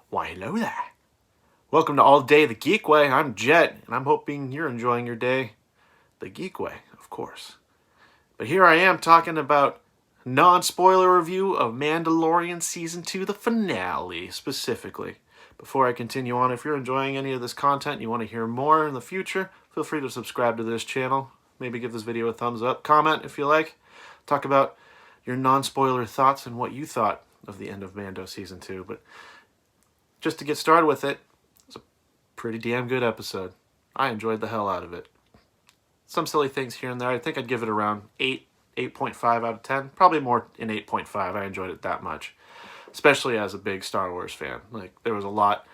Why, hello there. Welcome to All Day the Geek Way. I'm Jet, and I'm hoping you're enjoying your day the geek way, of course. But here I am talking about non-spoiler review of Mandalorian Season 2, the finale, specifically. Before I continue on, if you're enjoying any of this content and you want to hear more in the future, feel free to subscribe to this channel. Maybe give this video a thumbs up. Comment if you like. Talk about your non-spoiler thoughts and what you thought of the end of Mando Season 2. But just to get started with it, it's a pretty damn good episode. I enjoyed the hell out of it. Some silly things here and there. I think I'd give it around 8.5 out of 10. Probably more in 8.5. I enjoyed it that much. Especially as a big Star Wars fan. Like, there was a lot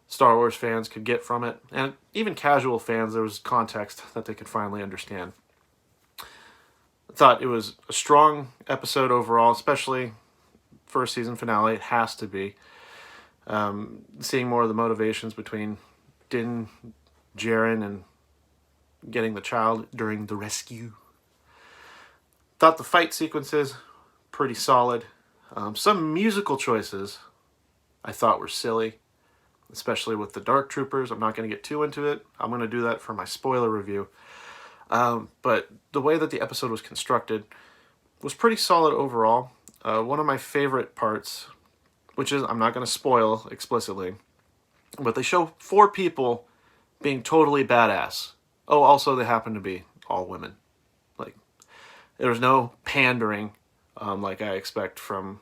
Star Wars fans could get from it. And even casual fans, there was context that they could finally understand. I thought it was a strong episode overall, especially for a season finale. It has to be. Seeing more of the motivations between Din, Jaren, and getting the child during the rescue. Thought the fight sequences pretty solid. Some musical choices I thought were silly, especially with the Dark Troopers. I'm not going to get too into it. I'm going to do that for my spoiler review. But the way that the episode was constructed was pretty solid overall. One of my favorite parts, which is, I'm not going to spoil explicitly, but they show 4 people being totally badass. Oh, also they happen to be all women. Like, there was no pandering like I expect from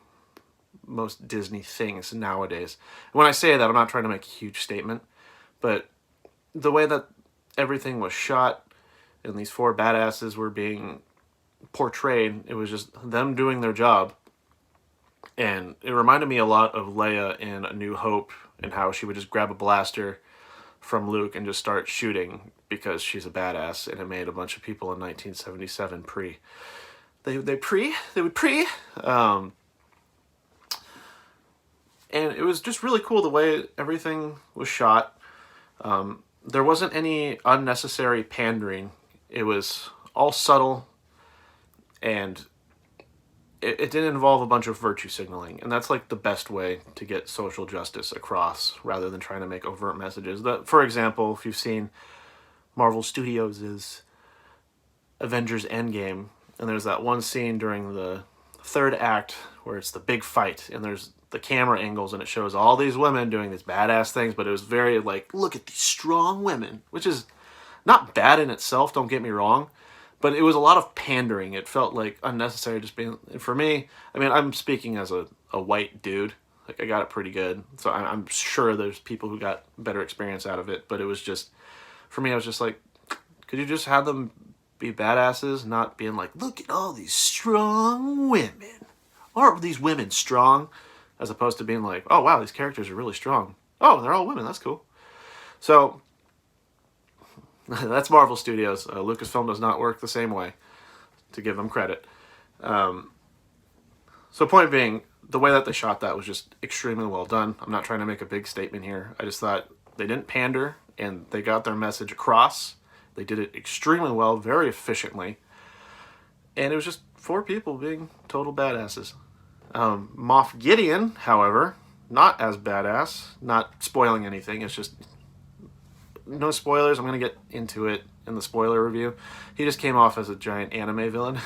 most Disney things nowadays. When I say that, I'm not trying to make a huge statement, but the way that everything was shot and these 4 badasses were being portrayed, it was just them doing their job. And it reminded me a lot of Leia in A New Hope and how she would just grab a blaster from Luke and just start shooting because she's a badass, and it made a bunch of people in 1977 They would pre. And it was just really cool the way everything was shot. There wasn't any unnecessary pandering. It was all subtle, and it didn't involve a bunch of virtue signaling, and that's like the best way to get social justice across rather than trying to make overt messages. For example, if you've seen Marvel Studios' Avengers Endgame, and there's that one scene during the 3rd act where it's the big fight, and there's the camera angles, and it shows all these women doing these badass things, but it was very like, look at these strong women, which is not bad in itself, don't get me wrong. But it was a lot of pandering. It felt like unnecessary just being... For me, I mean, I'm speaking as a white dude. Like, I got it pretty good. So I'm sure there's people who got better experience out of it. But it was just... For me, I was just like, could you just have them be badasses? Not being like, look at all these strong women. Or are these women strong? As opposed to being like, oh, wow, these characters are really strong. Oh, they're all women. That's cool. So... that's Marvel Studios. Lucasfilm does not work the same way, to give them credit. So point being, the way that they shot that was just extremely well done. I'm not trying to make a big statement here. I just thought they didn't pander, and they got their message across. They did it extremely well, very efficiently. And it was just 4 people being total badasses. Moff Gideon, however, not as badass. Not spoiling anything, it's just... no spoilers, I'm going to get into it in the spoiler review. He just came off as a giant anime villain.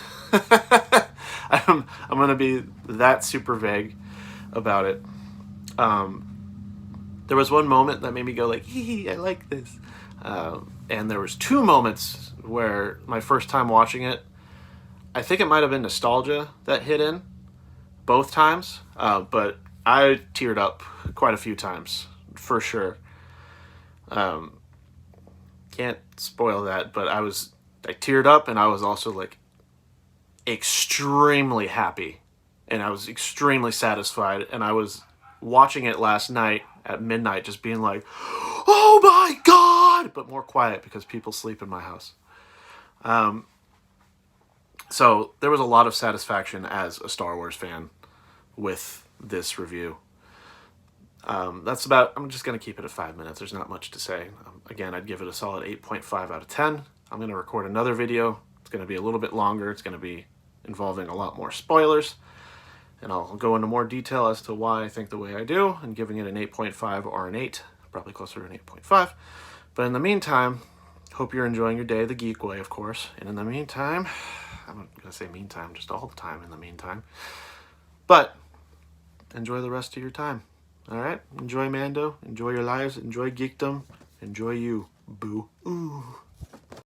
I'm going to be that super vague about it. There was one moment that made me go like, hee, I like this. And there was 2 moments where my first time watching it, I think it might have been nostalgia that hit in both times. But I teared up quite a few times, for sure. Can't spoil that, but I teared up, and I was also like extremely happy, and I was extremely satisfied, and I was watching it last night at midnight just being like, oh my god, but more quiet because people sleep in my house. So there was a lot of satisfaction as a Star Wars fan with this review. That's about... I'm just going to keep it at 5 minutes. There's not much to say. Again, I'd give it a solid 8.5 out of 10. I'm going to record another video. It's going to be a little bit longer. It's going to be involving a lot more spoilers. And I'll go into more detail as to why I think the way I do, and giving it an 8.5 or an 8, probably closer to an 8.5. But in the meantime, hope you're enjoying your day the geek way, of course. And in the meantime, I'm not going to say meantime, just all the time in the meantime. But enjoy the rest of your time. All right? Enjoy Mando. Enjoy your lives. Enjoy geekdom. Enjoy you. Boo. Ooh.